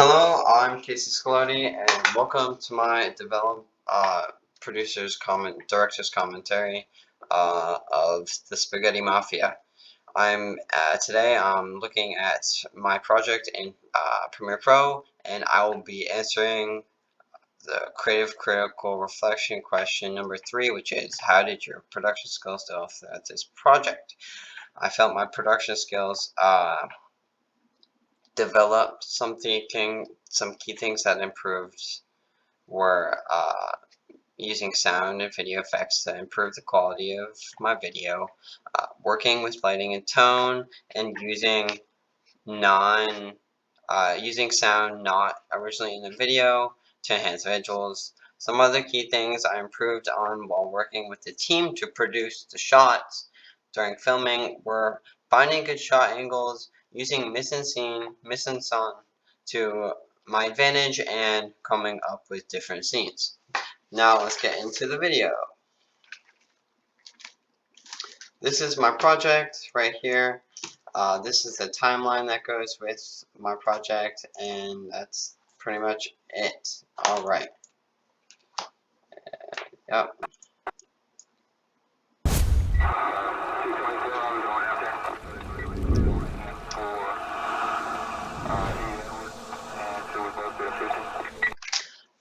Hello, I'm Casey Scaloni, and welcome to my director's commentary of the Spaghetti Mafia. Today I'm looking at my project in Premiere Pro, and I will be answering the creative critical reflection question number 3, which is how did your production skills develop throughout this project? I felt my production skills developed some key things that improved were using sound and video effects to improve the quality of my video, working with lighting and tone, and using sound not originally in the video to enhance visuals. Some other key things I improved on while working with the team to produce the shots during filming were finding good shot angles, using mise-en-scène to my advantage, and coming up with different scenes. Now let's get into the video. This is my project right here. This is the timeline that goes with my project, and that's pretty much it. Alright. Yep.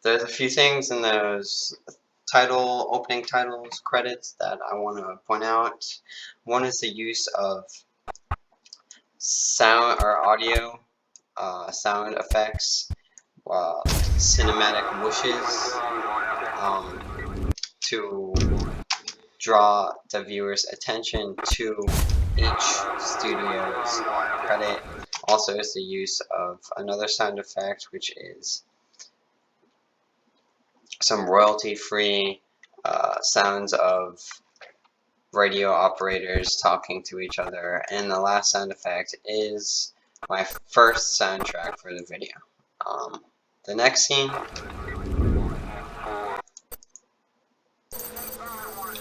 There's a few things in those opening titles, credits that I want to point out. One is the use of sound or audio, sound effects, cinematic whooshes, to draw the viewer's attention to each studio's credit. Also is the use of another sound effect, which is some royalty-free sounds of radio operators talking to each other, and the last sound effect is my first soundtrack for the video. The next scene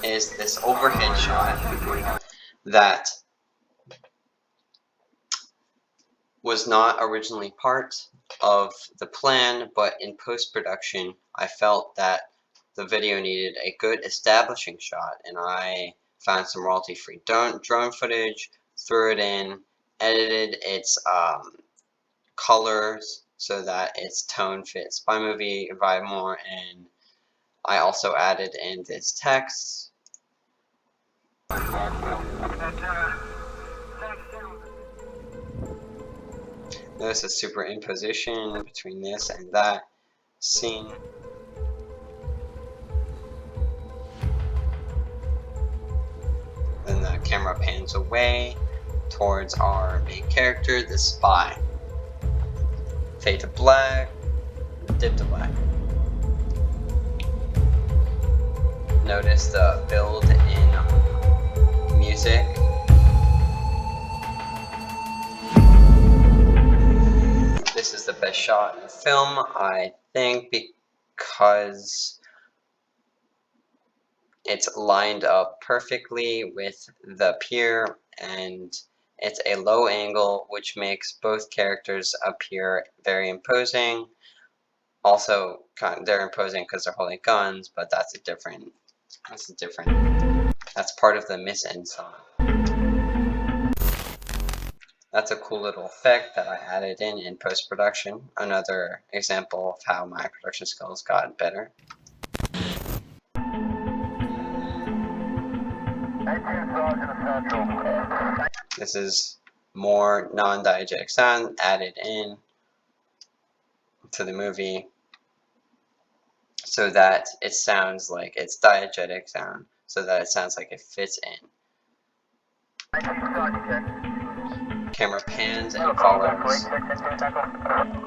is this overhead shot that was not originally part of the plan, but in post-production I felt that the video needed a good establishing shot, and I found some royalty-free drone footage, threw it in, edited its colors so that its tone fits my movie vibe more, and I also added in this text. Notice a superimposition between this and that scene. Then the camera pans away towards our main character, the spy. Fade to black, dip to black. Notice the build in music. This is the best shot in the film, I think, because it's lined up perfectly with the pier, and it's a low angle, which makes both characters appear very imposing. Also, they're imposing because they're holding guns, but that's part of the mise-en-scène. That's a cool little effect that I added in post-production. Another example of how my production skills got better. This is more non-diegetic sound added in to the movie so that it sounds like it's diegetic sound, so that it sounds like it fits in. Camera pans and follows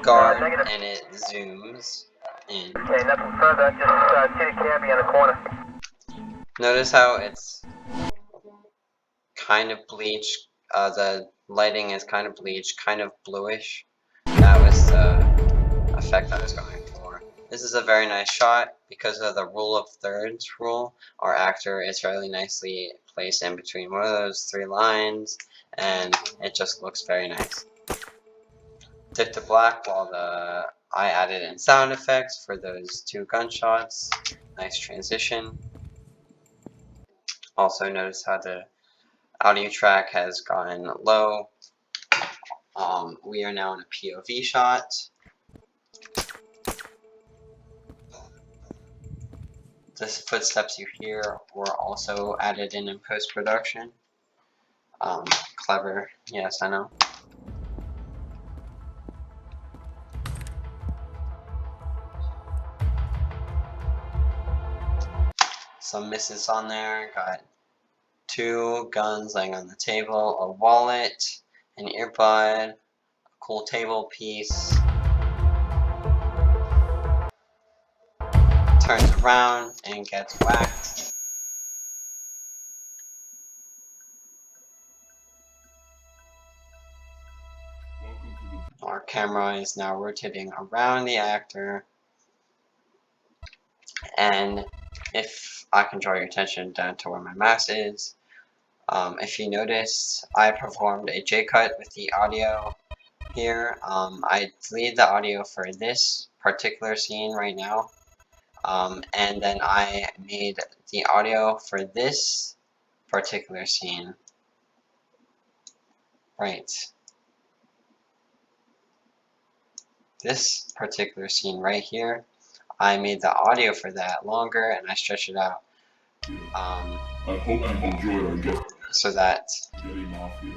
guard, and it zooms in. Okay, nothing further, just see the cabbie in the corner. Notice how it's kind of bleached, the lighting is kind of bleached, kind of bluish. That was the effect I was going for. This is a very nice shot. Because of the rule of thirds rule, our actor is fairly nicely placed in between one of those three lines, and it just looks very nice. dip to black while I added in sound effects for those 2 gunshots. Nice transition. Also notice how the audio track has gotten low. We are now in a POV shot. The footsteps you hear were also added in post-production. Clever, yes, I know. Some misses on there. Got 2 guns laying on the table, a wallet, an earbud, a cool table piece. Turns around and gets whacked. Our camera is now rotating around the actor, and if I can draw your attention down to where my mouse is, if you notice, I performed a J-cut with the audio here. I deleted the audio for this particular scene right now, and then I made the audio for this particular scene. Right. This particular scene right here, I made the audio for that longer and I stretched it out. I hope you enjoyed our get so that Mafia.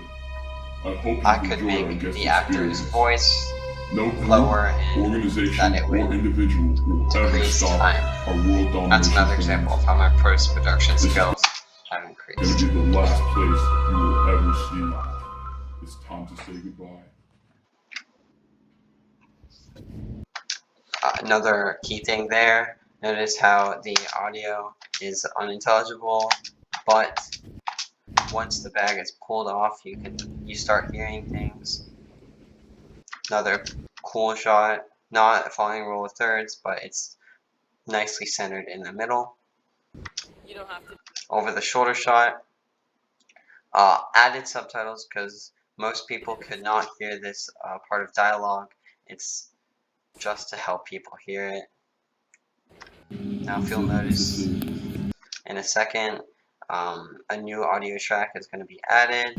I hope I could make the actor's voice no lower and organization that it or would individual will ever decrease stop time. our world domination. That's another example of how my post-production skills have It's increased. gonna be the last place you will ever see. It's time to say goodbye. Another key thing there, notice how the audio is unintelligible, but once the bag is pulled off, you start hearing things. Another cool shot, not following rule of thirds, but it's nicely centered in the middle. You don't have to. Over the shoulder shot, added subtitles because most people could not hear this part of dialogue. It's just to help people hear it. Now if you'll notice in a second, a new audio track is going to be added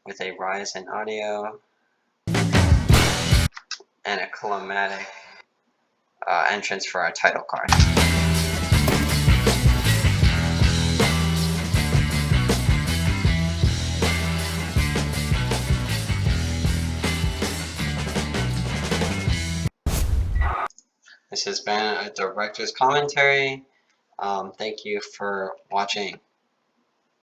with a rise in audio and a climatic entrance for our title card. This has been a director's commentary. Thank you for watching.